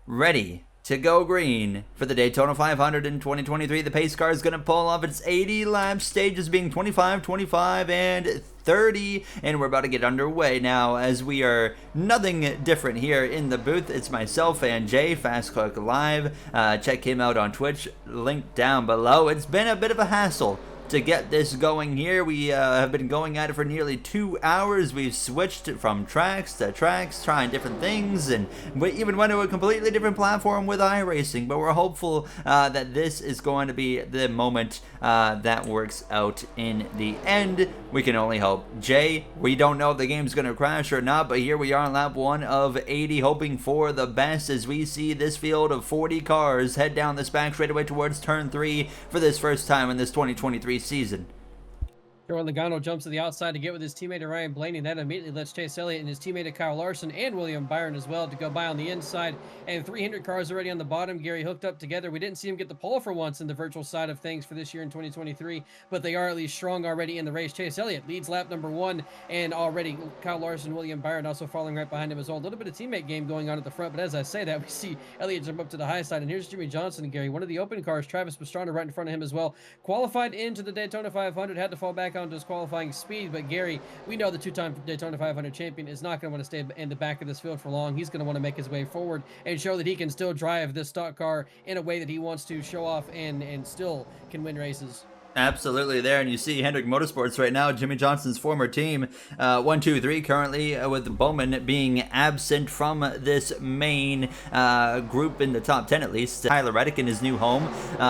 ready to go green for the Daytona 500 in 2023. The pace car is going to pull off its 80 lap stages, being 25, 25, and 30, and we're about to get underway now as we are nothing different here in the booth. It's myself and Jay, Fast Click Live. Check him out on Twitch, link down below. It's been a bit of a hassle to get this going here. We have been going at it for nearly 2 hours. We've switched from tracks to tracks, trying different things, and we even went to a completely different platform with iRacing, but we're hopeful that this is going to be the moment that works out in the end. We can only hope. Jay, we don't know if the game's going to crash or not, but here we are on lap 1 of 80, hoping for the best as we see this field of 40 cars head down this back straightaway towards turn 3 for this first time in this 2023 season. Joey Logano jumps to the outside to get with his teammate Ryan Blaney. That immediately lets Chase Elliott and his teammate Kyle Larson and William Byron as well to go by on the inside. And 300 cars already on the bottom. Gary hooked up together. We didn't see him get the pole for once in the virtual side of things for this year in 2023, but they are at least strong already in the race. Chase Elliott leads lap number 1, and already Kyle Larson, William Byron also following right behind him as well. A little bit of teammate game going on at the front, but as I say that, we see Elliott jump up to the high side, and here's Jimmy Johnson and Gary. One of the open cars, Travis Pastrana, right in front of him as well. Qualified into the Daytona 500, had to fall back onto his qualifying speed, but Gary, we know the two-time Daytona 500 champion is not going to want to stay in the back of this field for long. He's going to want to make his way forward and show that he can still drive this stock car in a way that he wants to show off and still can win races. Absolutely there, and you see Hendrick Motorsports right now, Jimmy Johnson's former team, 1, 2, 3 currently, with Bowman being absent from this main group in the top 10 at least. Tyler Reddick in his new home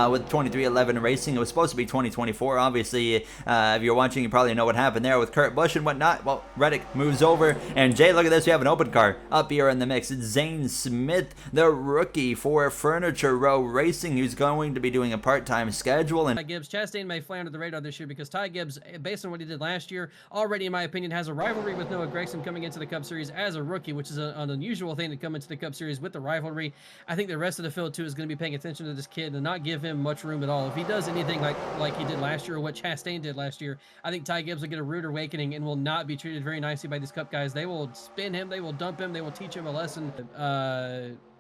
with 2311 Racing. It was supposed to be 2024. Obviously, if you're watching, you probably know what happened there with Kurt Busch and whatnot. Well, Reddick moves over, and Jay, look at this. We have an open car up here in the mix. It's Zane Smith, the rookie for Furniture Row Racing, who's going to be doing a part-time schedule. And Gibbs, Chastain may fly under the radar this year because Ty Gibbs, based on what he did last year, already in my opinion has a rivalry with Noah Gragson coming into the Cup Series as a rookie, which is an unusual thing to come into the Cup Series with the rivalry. I think the rest of the field too is going to be paying attention to this kid and not give him much room at all. If he does anything like he did last year or what Chastain did last year, I think Ty Gibbs will get a rude awakening and will not be treated very nicely by these Cup guys. They will spin him, they will dump him, they will teach him a lesson.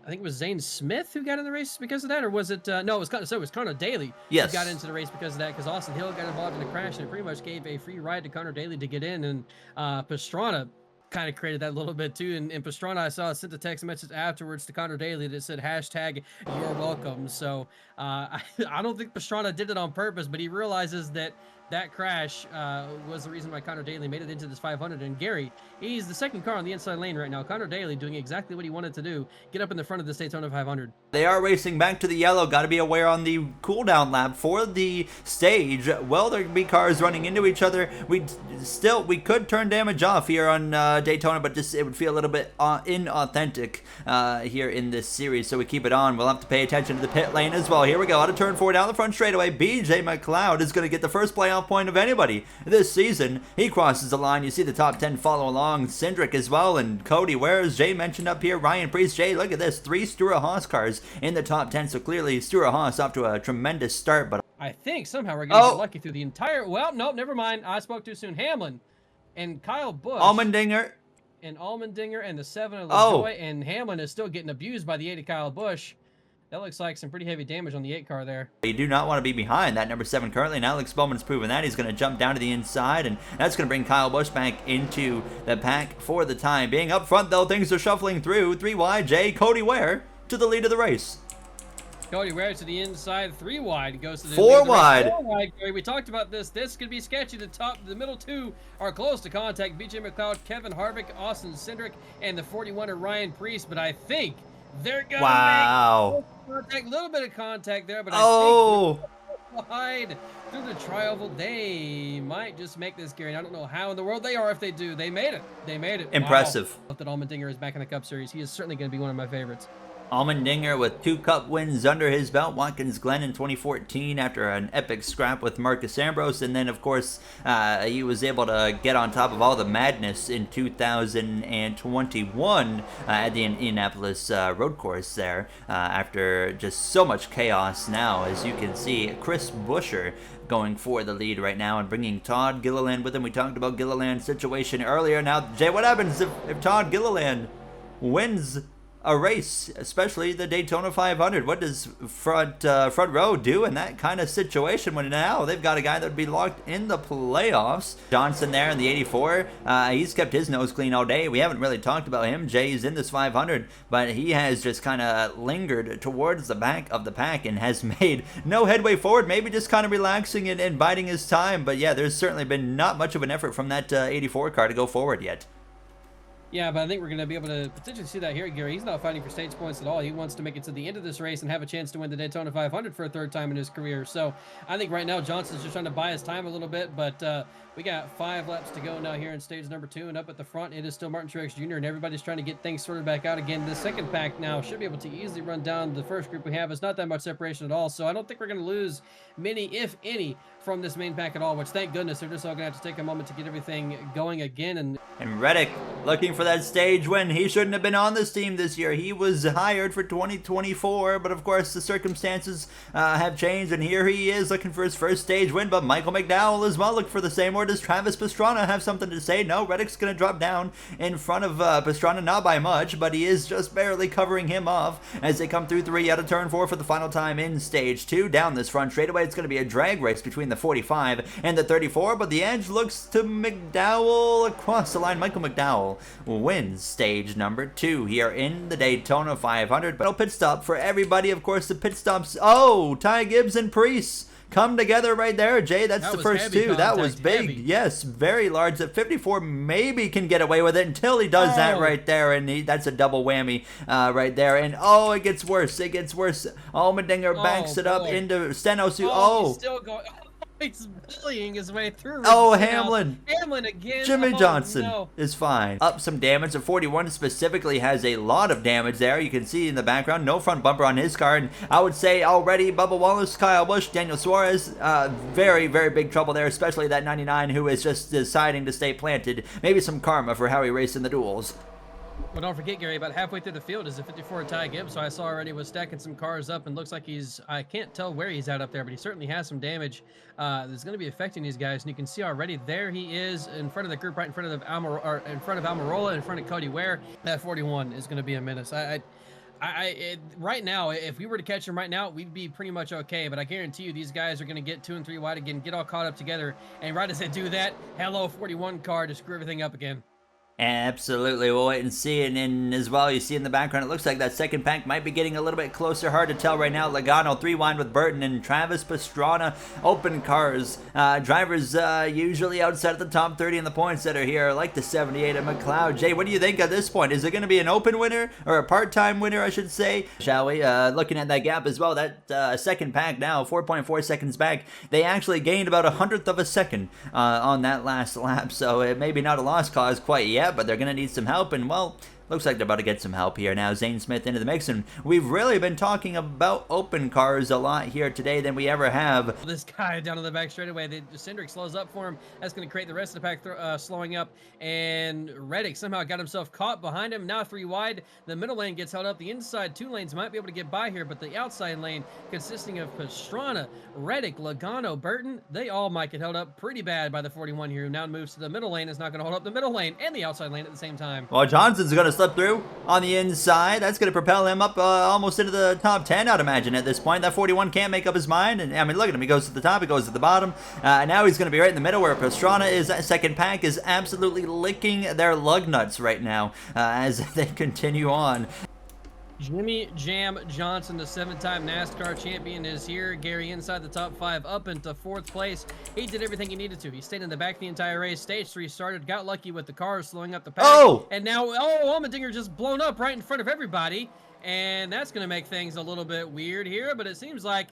I think it was Zane Smith who got in the race because of that, or was it? No, it was Connor Daly. Yes, who got into the race because of that. Because Austin Hill got involved in the crash, and it pretty much gave a free ride to Connor Daly to get in. And Pastrana kind of created that a little bit too. And Pastrana, I saw, sent a text message afterwards to Connor Daly that said #you're welcome. So I don't think Pastrana did it on purpose, but he realizes that that crash was the reason why Connor Daly made it into this 500. And Gary, he's the second car on the inside lane right now. Connor Daly doing exactly what he wanted to do, get up in the front of this Daytona 500. They are racing back to the yellow. Got to be aware on the cooldown lap for the stage. Well, there could be cars running into each other. We could turn damage off here on Daytona, but just it would feel a little bit inauthentic here in this series. So we keep it on. We'll have to pay attention to the pit lane as well. Here we go. Out of turn 4 down the front straightaway. BJ McLeod is going to get the first playoff point of anybody this season. He crosses the line. You see the top 10 follow along. Cindric as well, and Cody Ware, as Jay mentioned up here. Ryan Preece. Jay, look at this. 3 Stewart-Haas cars in the top 10. So clearly Stewart-Haas off to a tremendous start. But I think somehow we're going to get lucky through the entire... Well, nope, never mind. I spoke too soon. Hamlin and Kyle Busch. Allmendinger. And Allmendinger and the 7 of LaJoy. And Hamlin is still getting abused by the 8 of Kyle Busch. That looks like some pretty heavy damage on the 8 car there. You do not want to be behind that number 7 currently, and Alex Bowman's proven that. He's going to jump down to the inside, and that's going to bring Kyle Busch back into the pack for the time being. Up front, though, things are shuffling through. 3 wide, Jay, Cody Ware to the lead of the race. Cody Ware to the inside, 3 wide, goes to the 4 wide. 4 wide, Gary. We talked about this. This could be sketchy. The middle 2 are close to contact. BJ McLeod, Kevin Harvick, Austin Cindric, and the 41er Ryan Preece. But I think they're going to make a little bit of contact there. But I think wide through the tri-oval, they might just make this, Gary. I don't know how in the world they are if they do. They made it. They made it. Impressive. Wow. That Allmendinger is back in the Cup Series. He is certainly going to be one of my favorites. Allmendinger with 2 Cup wins under his belt. Watkins Glen in 2014 after an epic scrap with Marcus Ambrose. And then, of course, he was able to get on top of all the madness in 2021 at the Indianapolis road course there after just so much chaos now. As you can see, Chris Buescher going for the lead right now and bringing Todd Gilliland with him. We talked about Gilliland's situation earlier. Now, Jay, what happens if Todd Gilliland wins a race, especially the Daytona 500. What does front row do in that kind of situation when now they've got a guy that would be locked in the playoffs? Johnson there in the 84. He's kept his nose clean all day. We haven't really talked about him. Jay's in this 500, but he has just kind of lingered towards the back of the pack and has made no headway forward. Maybe just kind of relaxing and biding his time. But yeah, there's certainly been not much of an effort from that 84 car to go forward yet. Yeah, but I think we're going to be able to potentially see that here, Gary. He's not fighting for stage points at all. He wants to make it to the end of this race and have a chance to win the Daytona 500 for a third time in his career. So I think right now Johnson's just trying to buy his time a little bit, but we got 5 laps to go now here in stage number 2, and up at the front it is still Martin Truex Jr., and everybody's trying to get things sorted back out again. The second pack now should be able to easily run down the first group we have. It's not that much separation at all, so I don't think we're going to lose many, if any, from this main pack at all, which thank goodness. They're just all going to have to take a moment to get everything going again. And Reddick looking for that stage win. He shouldn't have been on this team this year. He was hired for 2024, but of course the circumstances have changed, and here he is looking for his first stage win. But Michael McDowell as well looking for the same. Or does Travis Pastrana have something to say? No, Reddick's going to drop down in front of Pastrana, not by much, but he is just barely covering him off as they come through 3 out of turn 4 for the final time in stage 2. Down this front straightaway, it's going to be a drag race between the 45 and the 34, but the edge looks to McDowell across the line. Michael McDowell wins stage number 2 here in the Daytona 500. But a pit stop for everybody. Of course, the pit stops. Oh, Ty Gibbs and Priest come together right there, Jay. That's the first 2. That was big. Heavy. Yes, very large. At 54, maybe can get away with it until he does that right there, and that's a double whammy right there. And oh, it gets worse. It gets worse. Allmendinger banks it up into Stenos. He's still going. He's bullying his way through. Oh, Hamlin. Hamlin again. Jimmy Johnson is fine. Up some damage. The 41 specifically has a lot of damage there. You can see in the background, no front bumper on his car. And I would say already Bubba Wallace, Kyle Busch, Daniel Suarez, very, very big trouble there, especially that 99 who is just deciding to stay planted. Maybe some karma for how he raced in the duels. Well, don't forget, Gary, about halfway through the field is a 54 Ty Gibbs, so I saw already was stacking some cars up and looks like I can't tell where he's at up there, but he certainly has some damage that's going to be affecting these guys. And you can see already there he is in front of the group, right in front of Almirola, in front of Cody Ware. That 41 is going to be a menace. Right now, if we were to catch him right now, we'd be pretty much okay. But I guarantee you, these guys are going to get 2 and 3 wide again, get all caught up together. And right as they do that, hello 41 car to screw everything up again. Absolutely, we'll wait and see. And as well, you see in the background, it looks like that second pack might be getting a little bit closer. Hard to tell right now. Logano 3 wide with Burton and Travis Pastrana. Open cars. Drivers usually outside of the top 30 in the points that are here, like the 78 at McLeod. Jay, what do you think at this point? Is it going to be an open winner, or a part-time winner, I should say? Shall we? Looking at that gap as well, that second pack now, 4.4 seconds back. They actually gained about 1/100 of a second on that last lap, so it maybe not a lost cause quite yet, but they're going to need some help, and well, looks like they're about to get some help here now. Zane Smith into the mix, and we've really been talking about open cars a lot here today than we ever have. This guy down in the back straightaway, Cindric slows up for him. That's going to create the rest of the pack slowing up, and Reddick somehow got himself caught behind him. Now 3 wide. The middle lane gets held up. The inside 2 lanes might be able to get by here, but the outside lane, consisting of Pastrana, Reddick, Logano, Burton, they all might get held up pretty bad by the 41 here, who now moves to the middle lane. Is not going to hold up the middle lane and the outside lane at the same time. Well, Johnson's going to slip through on the inside. That's going to propel him up almost into the top 10, I'd imagine, at this point. That 41 can't make up his mind. And I mean, look at him. He goes to the top. He goes to the bottom. Now he's going to be right in the middle where Pastrana is. That second pack is absolutely licking their lug nuts right now as they continue on. Jimmy Jam Johnson, the 7-time NASCAR champion, is here. Gary inside the top 5, up into 4th place. He did everything he needed to. He stayed in the back the entire race. Stage 3 started, got lucky with the cars slowing up the pack. Oh! And now, Allmendinger just blown up right in front of everybody. And that's going to make things a little bit weird here, but it seems like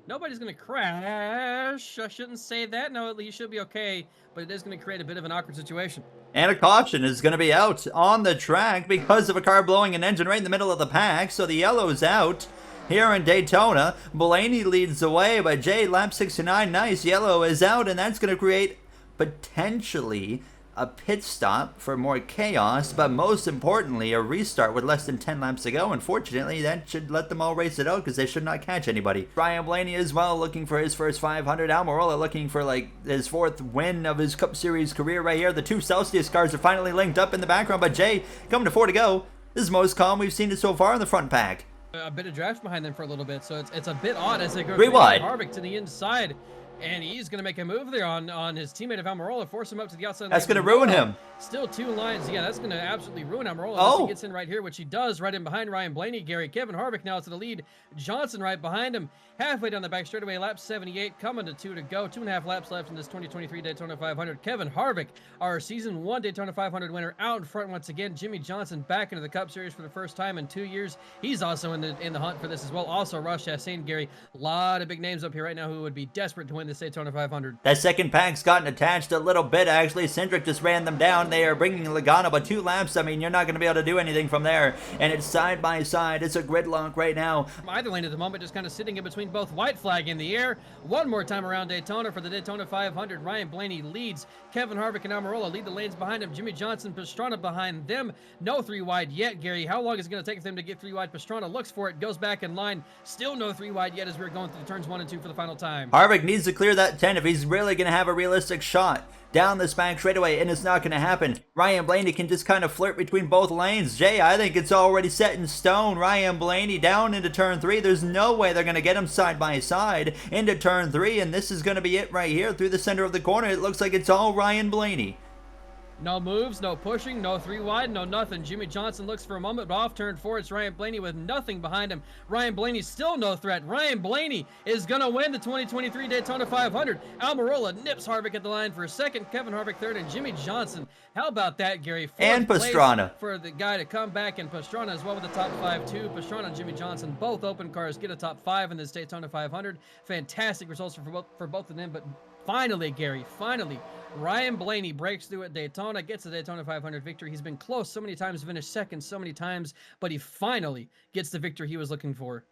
nobody's going to crash. I shouldn't say that. No, you should be okay, but it is going to create a bit of an awkward situation. And a caution is going to be out on the track because of a car blowing an engine right in the middle of the pack. So the yellow is out here in Daytona. Blaney leads the way, but Jay, lap 69, nice. Yellow is out, and that's going to create potentially a pit stop for more chaos, but most importantly, a restart with less than 10 laps to go. Unfortunately, that should let them all race it out because they should not catch anybody. Ryan Blaney as well looking for his first 500. Almirola looking for like his 4th win of his Cup Series career right here. The 2 Celsius cars are finally linked up in the background, but Jay coming to 4 to go. This is the most calm we've seen it so far in the front pack. A bit of draft behind them for a little bit, so it's a bit odd as they go Three wide. Harvick to the inside, and he's going to make a move there on his teammate of Almirola, force him up to the outside. That's going to ruin him. Still 2 lines. Yeah, that's going to absolutely ruin Almirola. Oh. He gets in right here, which he does, right in behind Ryan Blaney. Gary, Kevin Harvick now to the lead. Johnson right behind him. Halfway down the back straightaway, lap 78, coming to 2 to go. 2.5 laps left in this 2023 Daytona 500. Kevin Harvick, our Season 1 Daytona 500 winner, out in front once again. Jimmy Johnson back into the Cup Series for the first time in 2 years. He's also in the hunt for this as well. Also, Ross Chastain, Gary, a lot of big names up here right now who would be desperate to win this Daytona 500. That second pack's gotten attached a little bit, actually. Cindric just ran them down. They are bringing Logano, but 2 laps, I mean, you're not going to be able to do anything from there. And it's side by side. It's a gridlock right now. Either lane at the moment just kind of sitting in between both. White flag in the air. One more time around Daytona for the Daytona 500. Ryan Blaney leads. Kevin Harvick and Almirola lead the lanes behind him. Jimmy Johnson, Pastrana behind them. No 3 wide yet, Gary. How long is it going to take for them to get 3 wide? Pastrana looks for it, goes back in line. Still no 3 wide yet as we're going through the turns 1 and 2 for the final time. Harvick needs to clear that 10 if he's really going to have a realistic shot down this back straightaway, and it's not going to happen. Ryan Blaney can just kind of flirt between both lanes. Jay, I think it's already set in stone. Ryan Blaney down into turn 3. There's no way they're going to get him side by side into turn 3, and this is going to be it right here through the center of the corner. It looks like it's all Ryan Blaney. No moves, no pushing, no 3 wide, no nothing. Jimmy Johnson looks for a moment, but off turn 4, it's Ryan Blaney with nothing behind him. Ryan Blaney still no threat. Ryan Blaney is going to win the 2023 Daytona 500. Almirola nips Harvick at the line for a second. Kevin Harvick third, and Jimmy Johnson. How about that, Gary? And Pastrana. For the guy to come back, and Pastrana as well with the top 5 too. Pastrana and Jimmy Johnson, both open cars, get a top 5 in this Daytona 500. Fantastic results for both of them, but finally, Gary, finally, Ryan Blaney breaks through at Daytona, gets the Daytona 500 victory. He's been close so many times, finished second so many times, but he finally gets the victory he was looking for.